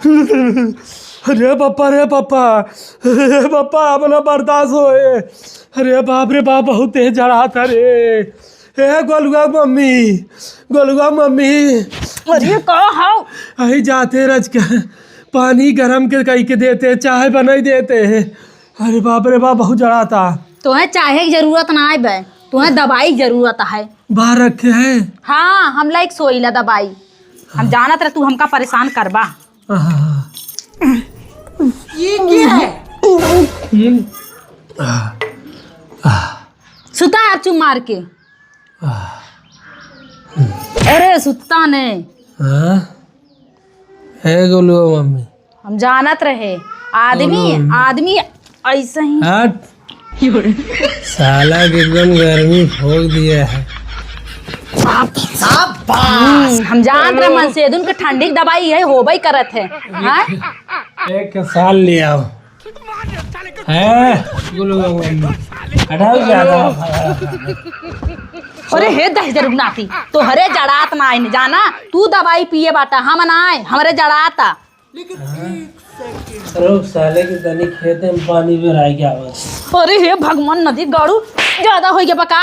अरे पापा अपना बर्दाश्त होए। अरे बाप रे बाप बहुत तेज जड़ा था रे। ए गोलुआ मम्मी अरे कहा अही जाते रज के पानी गरम के कही के देते, चाय बनाई देते। अरे बाप रे बाप बहुत जड़ा था। तुम्हें चाहे की जरूरत ना है, तुम्हें दवाई की जरूरत है। बाहर रखे हैं। हाँ हमला एक सोईला दवाई, हम जानत रहे तू हमका परेशान करबा। ये क्या है? सुता है चुम मार के। अरे सुता ने है गोलुआ मम्मी। हम जानत रहे आदमी ऐसा ही। हट साला के एकदम गर्मी भोग दिया है। हम जान रहे मन से के ठंडी की दवाई है होबई करत है। हाँ? एक साल ले आओ है गोलुआ मम्मी। हटाओ ज्यादा। अरे हे दह जरूर नाती तो हरे जड़ात ना आइन जाना, तू दवाई पिए बाटा हम ना आए हमरे जड़ाता। साले के तनी खेते में पानी में रह गया बस। अरे हे भगवान नदी गाड़ू ज्यादा हो गया बका।